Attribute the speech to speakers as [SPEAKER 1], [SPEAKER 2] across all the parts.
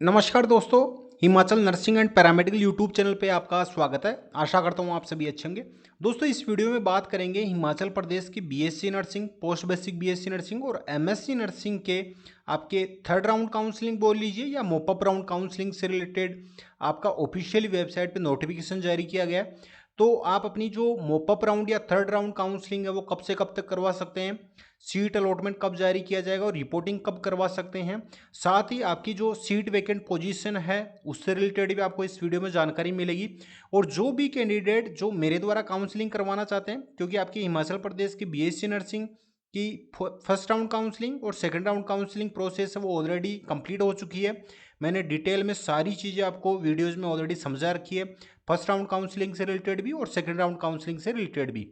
[SPEAKER 1] नमस्कार दोस्तों। Himachal nursing and paramedical YouTube channel पे आपका स्वागत है। आशा करता हूँ आप सभी अच्छे होंगे। दोस्तों, इस वीडियो में बात करेंगे हिमाचल प्रदेश की BSc nursing, post basic BSc nursing और एमएससी नर्सिंग के आपके थर्ड राउंड काउंसलिंग बोल लीजिए या मोपअप राउंड काउंसलिंग से रिलेटेड आपका ऑफिशियल वेबसाइट पे नोटिफिकेशन जारी किया गया है। तो आप अपनी जो मोपअप राउंड या थर्ड राउंड काउंसलिंग है वो कब से कब तक करवा सकते हैं, सीट अलॉटमेंट कब जारी किया जाएगा और रिपोर्टिंग कब करवा सकते हैं, साथ ही आपकी जो सीट वैकेंट पोजीशन है उससे रिलेटेड भी आपको इस वीडियो में जानकारी मिलेगी। और जो भी कैंडिडेट जो मेरे द्वारा काउंसलिंग करवाना चाहते हैं, क्योंकि आपकी हिमाचल प्रदेश की बीएससी नर्सिंग की फर्स्ट राउंड काउंसलिंग और सेकंड राउंड काउंसलिंग प्रोसेस है वो ऑलरेडी कंप्लीट हो चुकी है। मैंने डिटेल में सारी चीज़ें आपको वीडियोज़ में ऑलरेडी समझा रखी है, फर्स्ट राउंड काउंसलिंग से रिलेटेड भी और सेकेंड राउंड काउंसलिंग से रिलेटेड भी।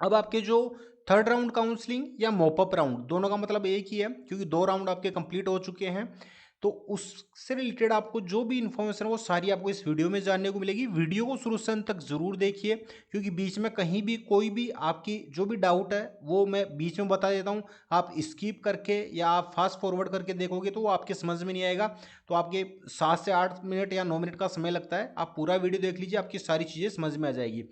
[SPEAKER 1] अब आपके जो थर्ड राउंड काउंसलिंग या मोपअप राउंड, दोनों का मतलब एक ही है, क्योंकि दो राउंड आपके कंप्लीट हो चुके हैं। तो उससे रिलेटेड आपको जो भी इन्फॉर्मेशन है वो सारी आपको इस वीडियो में जानने को मिलेगी। वीडियो को शुरू से अंत तक जरूर देखिए, क्योंकि बीच में कहीं भी कोई भी आपकी जो भी डाउट है वो मैं बीच में बता देता हूँ। आप स्किप करके या आप फास्ट फॉरवर्ड करके देखोगे तो वो आपके समझ में नहीं आएगा। तो आपके 7 से 8 मिनट या 9 मिनट का समय लगता है। आप पूरा वीडियो देख लीजिए, आपकी सारी चीज़ें समझ में आ जाएगी।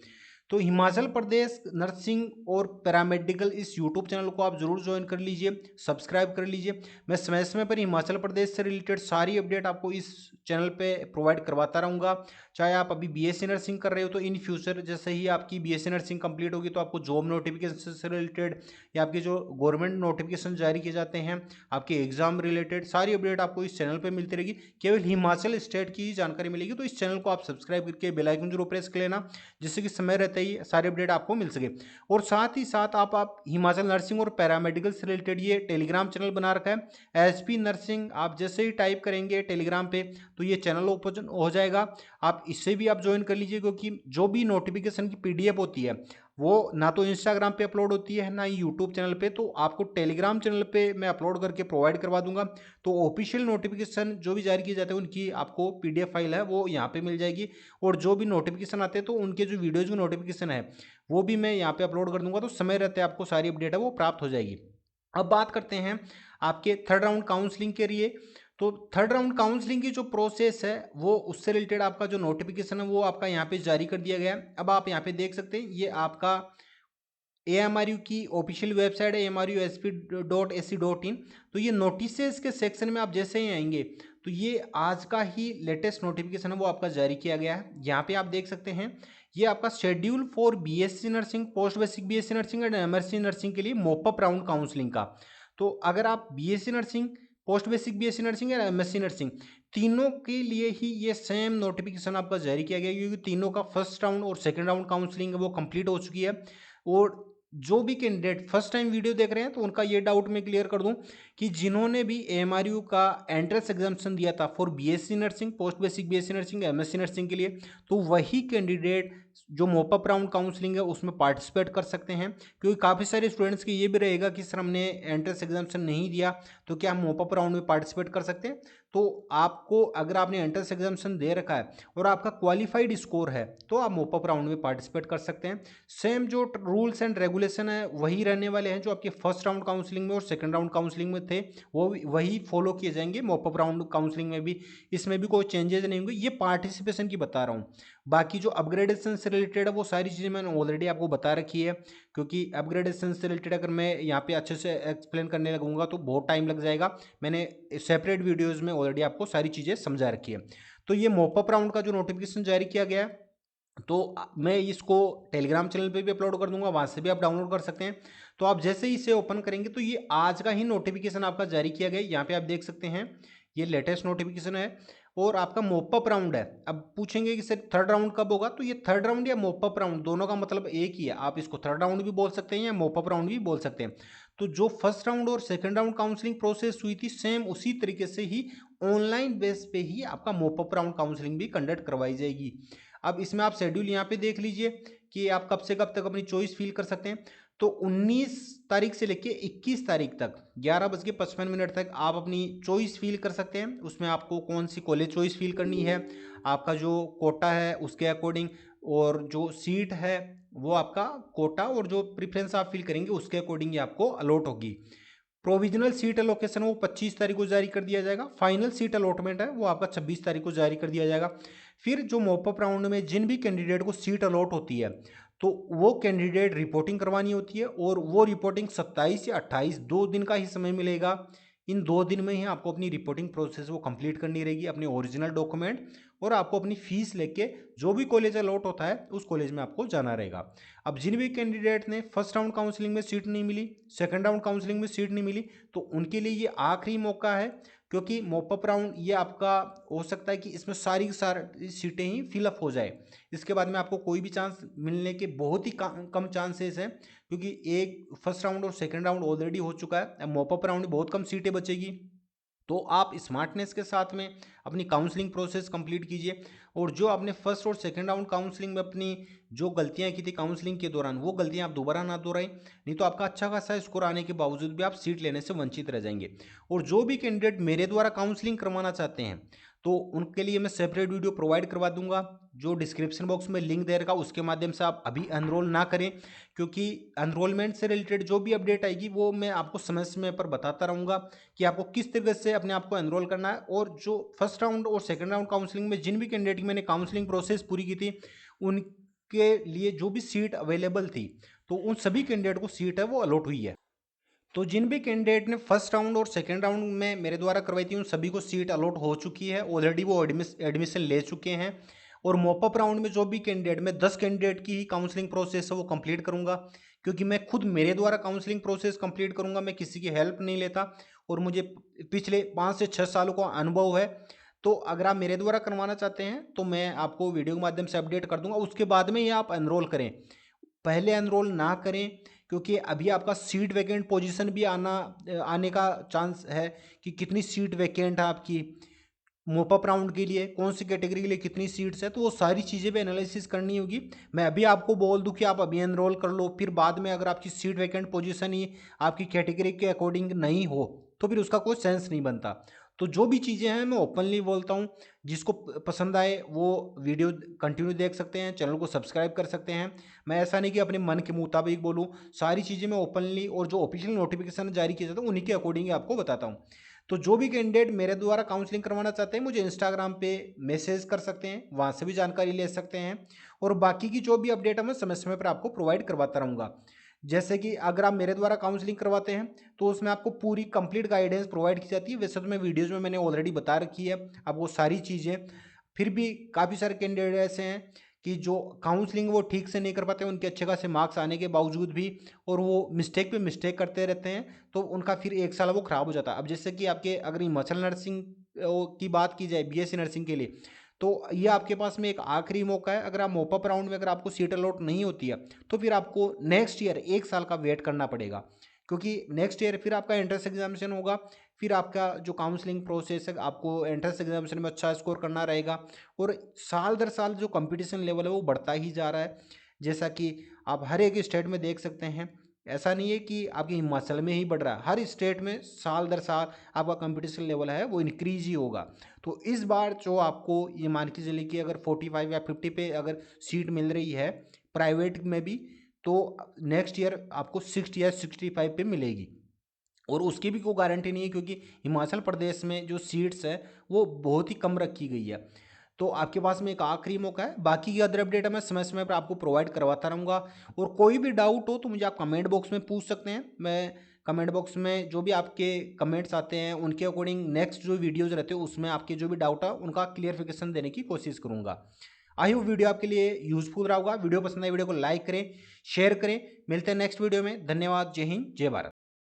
[SPEAKER 1] तो हिमाचल प्रदेश नर्सिंग और पैरामेडिकल इस यूट्यूब चैनल को आप जरूर ज्वाइन कर लीजिए, सब्सक्राइब कर लीजिए। मैं समय समय पर हिमाचल प्रदेश से रिलेटेड सारी अपडेट आपको इस चैनल पे प्रोवाइड करवाता रहूँगा। चाहे आप अभी बीएससी नर्सिंग कर रहे हो तो इन फ्यूचर जैसे ही आपकी बीएससी नर्सिंग कंप्लीट होगी तो आपको जॉब नोटिफिकेशन से रिलेटेड या आपके जो गवर्नमेंट नोटिफिकेशन जारी किए जाते हैं, आपके एग्जाम रिलेटेड सारी अपडेट आपको इस चैनल पर मिलती रहेगी। केवल हिमाचल स्टेट की ही जानकारी मिलेगी। तो इस चैनल को आप सब्सक्राइब करके बेल आइकन जरूर प्रेस कर लेना, जिससे कि समय रहते ही सारे अपडेट आपको मिल सके। और साथ ही साथ आप हिमाचल नर्सिंग और पैरामेडिकल से रिलेटेड ये टेलीग्राम चैनल बना रखा है, एचपी नर्सिंग। आप जैसे ही टाइप करेंगे टेलीग्राम पे तो ये चैनल ओपन हो जाएगा। आप इससे भी आप ज्वाइन कर लीजिए, क्योंकि जो भी नोटिफिकेशन की पीडीएफ होती है वो ना तो इंस्टाग्राम पे अपलोड होती है ना ही यूट्यूब चैनल पे, तो आपको टेलीग्राम चैनल पे मैं अपलोड करके प्रोवाइड करवा दूंगा। तो ऑफिशियल नोटिफिकेशन जो भी जारी किए जाते हैं उनकी आपको पीडीएफ फाइल है वो यहाँ पे मिल जाएगी। और जो भी नोटिफिकेशन आते हैं तो उनके जो वीडियोज़ की नोटिफिकेशन है वो भी मैं यहाँ पे अपलोड कर दूंगा। तो समय रहते आपको सारी अपडेट है वो प्राप्त हो जाएगी। अब बात करते हैं आपके थर्ड राउंड काउंसलिंग के लिए। तो थर्ड राउंड काउंसलिंग की जो प्रोसेस है वो उससे रिलेटेड आपका जो नोटिफिकेशन है वो आपका यहाँ पे जारी कर दिया गया है। अब आप यहाँ पे देख सकते हैं, ये आपका AMRU की ऑफिशियल वेबसाइट है amrusp.ac.in। तो ये नोटिसेस के सेक्शन में आप जैसे ही आएंगे तो ये आज का ही लेटेस्ट नोटिफिकेशन है वो आपका जारी किया गया है। यहाँ पे आप देख सकते हैं, ये आपका schedule for BSc nursing, post basic BSc nursing and MSc nursing के लिए मोपअप राउंड काउंसलिंग का। तो अगर आप BSc nursing, post basic BSc nursing या एमएससी नर्सिंग, तीनों के लिए ही ये सेम नोटिफिकेशन आपका जारी किया गया, क्योंकि तीनों का फर्स्ट राउंड और सेकंड राउंड काउंसलिंग है वो कंप्लीट हो चुकी है। और जो भी कैंडिडेट फर्स्ट टाइम वीडियो देख रहे हैं तो उनका ये डाउट मैं क्लियर कर दूं कि जिन्होंने भी एमआरयू का एंट्रेंस एग्जामिनेशन दिया था for BSc nursing, post basic BSc nursing, MSc nursing के लिए, तो वही कैंडिडेट जो मोपअप राउंड काउंसलिंग है उसमें पार्टिसिपेट कर सकते हैं। क्योंकि काफ़ी सारे स्टूडेंट्स की ये भी रहेगा कि सर हमने एंट्रेंस एग्जामिनेशन नहीं दिया तो क्या हम मोपअप राउंड में पार्टिसिपेट कर सकते हैं। तो आपको अगर आपने एंट्रेंस एग्जामिनेशन दे रखा है और आपका क्वालिफाइड स्कोर है तो आप मोपअप राउंड में पार्टिसिपेट कर सकते हैं। सेम जो रूल्स एंड रेगुलेशन है वही रहने वाले हैं जो आपके फर्स्ट राउंड काउंसलिंग में और सेकंड राउंड काउंसलिंग में थे, वो वही फॉलो किए जाएंगे मोपअप राउंड काउंसलिंग में भी। इसमें भी कोई चेंजेस नहीं होंगे। ये पार्टिसिपेशन की बता रहा हूँ। बाकी जो अपग्रेडेशन से रिलेटेड है वो सारी चीज़ें मैंने ऑलरेडी आपको बता रखी है, क्योंकि अपग्रेडेशन से रिलेटेड अगर मैं यहाँ पे अच्छे से एक्सप्लेन करने लगूंगा तो बहुत टाइम लग जाएगा। मैंने सेपरेट वीडियोज़ में ऑलरेडी आपको सारी चीज़ें समझा रखी है। तो ये मोपअप राउंड का जो नोटिफिकेशन जारी किया गया है तो मैं इसको टेलीग्राम चैनल पे भी अपलोड कर दूंगा, वहाँ से भी आप डाउनलोड कर सकते हैं। तो आप जैसे ही इसे ओपन करेंगे तो ये आज का ही नोटिफिकेशन आपका जारी किया गया है। यहाँ पे आप देख सकते हैं ये लेटेस्ट नोटिफिकेशन है और आपका मोपअप राउंड है। अब पूछेंगे कि सर थर्ड राउंड कब होगा, तो ये थर्ड राउंड या मोपअप राउंड दोनों का मतलब एक ही है। आप इसको थर्ड राउंड भी बोल सकते हैं या मोपअप राउंड भी बोल सकते हैं। तो जो फर्स्ट राउंड और सेकंड राउंड काउंसलिंग प्रोसेस हुई थी सेम उसी तरीके से ही ऑनलाइन बेस पे ही आपका मोपअप राउंड काउंसलिंग भी कंडक्ट करवाई जाएगी। अब इसमें आप शेड्यूल यहाँ पे देख लीजिए कि आप कब से कब तक अपनी चॉइस फिल कर सकते हैं। तो 19 तारीख से लेके 21 तारीख तक 11:55 तक आप अपनी चॉइस फिल कर सकते हैं। उसमें आपको कौन सी कॉलेज चॉइस फिल करनी है, आपका जो कोटा है उसके अकॉर्डिंग, और जो सीट है वो आपका कोटा और जो प्रेफरेंस आप फिल करेंगे उसके अकॉर्डिंग ही आपको अलॉट होगी। प्रोविजनल सीट एलोकेशन वो 25 तारीख को जारी कर दिया जाएगा। फाइनल सीट अलॉटमेंट है वो आपका 26 तारीख को जारी कर दिया जाएगा। फिर जो मॉपअप राउंड में जिन भी कैंडिडेट को सीट अलॉट होती है तो वो कैंडिडेट रिपोर्टिंग करवानी होती है, और वो रिपोर्टिंग 27 या 28 2 दिन का ही समय मिलेगा। इन 2 दिन में ही आपको अपनी रिपोर्टिंग प्रोसेस वो कंप्लीट करनी रहेगी, अपने ओरिजिनल डॉक्यूमेंट, और आपको अपनी फीस लेके जो भी कॉलेज अलॉट होता है उस कॉलेज में आपको जाना रहेगा। अब जिन भी कैंडिडेट ने फर्स्ट राउंड काउंसलिंग में सीट नहीं मिली, सेकंड राउंड काउंसलिंग में सीट नहीं मिली, तो उनके लिए ये आखिरी मौका है, क्योंकि मॉपअप राउंड ये आपका हो सकता है कि इसमें सारी की सारी सीटें ही फिलअप हो जाए। इसके बाद में आपको कोई भी चांस मिलने के बहुत ही कम चांसेस हैं, क्योंकि एक फर्स्ट राउंड और सेकंड राउंड ऑलरेडी हो चुका है। अब मॉपअप राउंड में बहुत कम सीटें बचेगी। तो आप स्मार्टनेस के साथ में अपनी काउंसलिंग प्रोसेस कंप्लीट कीजिए, और जो आपने फर्स्ट और सेकंड राउंड काउंसलिंग में अपनी जो गलतियां की थी काउंसलिंग के दौरान, वो गलतियां आप दोबारा ना दोहराएं, नहीं तो आपका अच्छा खासा स्कोर आने के बावजूद भी आप सीट लेने से वंचित रह जाएंगे। और जो भी कैंडिडेट मेरे द्वारा काउंसलिंग करवाना चाहते हैं तो उनके लिए मैं सेपरेट वीडियो प्रोवाइड करवा दूंगा, जो डिस्क्रिप्शन बॉक्स में लिंक दे रखा उसके माध्यम से आप अभी एनरोल ना करें, क्योंकि एनरोलमेंट से रिलेटेड जो भी अपडेट आएगी वो मैं आपको समय समय पर बताता रहूँगा कि आपको किस तरीके से अपने आप को एनरोल करना है। और जो फर्स्ट राउंड और सेकंड राउंड काउंसलिंग में जिन भी कैंडिडेट की मैंने काउंसलिंग प्रोसेस पूरी की थी उनके लिए जो भी सीट अवेलेबल थी, तो उन सभी कैंडिडेट को सीट है वो अलॉट हुई है। तो जिन भी कैंडिडेट ने फर्स्ट राउंड और सेकंड राउंड में मेरे द्वारा करवाई थी उन सभी को सीट अलॉट हो चुकी है, ऑलरेडी वो एडमिशन ले चुके हैं। और मॉपअप राउंड में जो भी कैंडिडेट, मैं 10 कैंडिडेट की ही काउंसलिंग प्रोसेस है वो कंप्लीट करूंगा, क्योंकि मैं खुद मेरे द्वारा काउंसलिंग प्रोसेस कंप्लीट करूंगा, मैं किसी की हेल्प नहीं लेता, और मुझे पिछले 5 से 6 सालों का अनुभव है। तो अगर आप मेरे द्वारा करवाना चाहते हैं तो मैं आपको वीडियो के माध्यम से अपडेट कर दूंगा, उसके बाद में ही आप एनरोल करें, पहले एनरोल ना करें, क्योंकि अभी आपका सीट वैकेंट पोजीशन भी आने का चांस है कि कितनी सीट वैकेंट है आपकी मोपअप राउंड के लिए, कौन सी कैटेगरी के लिए कितनी सीट्स है, तो वो सारी चीज़ें भी एनालिसिस करनी होगी। मैं अभी आपको बोल दूं कि आप अभी एनरोल कर लो, फिर बाद में अगर आपकी सीट वैकेंट पोजीशन ही आपकी कैटेगरी के अकॉर्डिंग नहीं हो तो फिर उसका कोई सेंस नहीं बनता। तो जो भी चीज़ें हैं मैं ओपनली बोलता हूँ, जिसको पसंद आए वो वीडियो कंटिन्यू देख सकते हैं, चैनल को सब्सक्राइब कर सकते हैं। मैं ऐसा नहीं कि अपने मन के मुताबिक बोलूँ, सारी चीज़ें मैं ओपनली और जो ऑफिशियल नोटिफिकेशन जारी किया जाता है उन्हीं के अकॉर्डिंग आपको बताता हूँ। तो जो भी कैंडिडेट मेरे द्वारा काउंसलिंग करवाना चाहते हैं मुझे इंस्टाग्राम पे मैसेज कर सकते हैं, वहाँ से भी जानकारी ले सकते हैं, और बाकी की जो भी अपडेट है मैं समय समय पर आपको प्रोवाइड करवाता रहूँगा। जैसे कि अगर आप मेरे द्वारा काउंसलिंग करवाते हैं तो उसमें आपको पूरी कंप्लीट गाइडेंस प्रोवाइड की जाती है। वैसे तो मैं वीडियोज़ में मैंने ऑलरेडी बता रखी है अब वो सारी चीज़ें, फिर भी काफ़ी सारे कैंडिडेट ऐसे हैं कि जो काउंसलिंग वो ठीक से नहीं कर पाते, उनके अच्छे खासे मार्क्स आने के बावजूद भी, और वो मिस्टेक पे मिस्टेक करते रहते हैं, तो उनका फिर एक साल वो खराब हो जाता है। अब जैसे कि आपके अगर हिमाचल नर्सिंग की बात की जाए बीएससी नर्सिंग के लिए, तो ये आपके पास में एक आखिरी मौका है। अगर आप मॉपअप राउंड में अगर आपको सीट अलॉट नहीं होती है तो फिर आपको नेक्स्ट ईयर 1 साल का वेट करना पड़ेगा, क्योंकि नेक्स्ट ईयर फिर आपका एंट्रेंस एग्जामिनेशन होगा, फिर आपका जो काउंसलिंग प्रोसेस है आपको एंट्रेंस एग्जामिनेशन में अच्छा स्कोर करना रहेगा, और साल दर साल जो कंपटीशन लेवल है वो बढ़ता ही जा रहा है। जैसा कि आप हर एक स्टेट में देख सकते हैं, ऐसा नहीं है कि आपके हिमाचल में ही बढ़ रहा है, हर स्टेट में साल दर साल आपका कंपटीशन लेवल है वो इंक्रीज ही होगा। तो इस बार जो आपको ये मान के चलिए कि अगर 45 या 50 पे अगर सीट मिल रही है प्राइवेट में भी, तो नेक्स्ट ईयर आपको 60 या 65 पे मिलेगी, और उसकी भी कोई गारंटी नहीं है, क्योंकि हिमाचल प्रदेश में जो सीट्स है वो बहुत ही कम रखी गई है। तो आपके पास में एक आखिरी मौका है, बाकी की अदर अपडेट है मैं समय समय पर आपको प्रोवाइड करवाता रहूँगा। और कोई भी डाउट हो तो मुझे आप कमेंट बॉक्स में पूछ सकते हैं, मैं कमेंट बॉक्स में जो भी आपके कमेंट्स आते हैं उनके अकॉर्डिंग नेक्स्ट जो वीडियोज़ रहते हैं उसमें आपके जो भी डाउट है उनका क्लियरिफिकेशन देने की कोशिश करूँगा। आई होप वीडियो आपके लिए यूजफुल रहा होगा। वीडियो पसंद आए वीडियो को लाइक करें, शेयर करें। मिलते हैं नेक्स्ट वीडियो में। धन्यवाद। जय हिंद, जय भारत।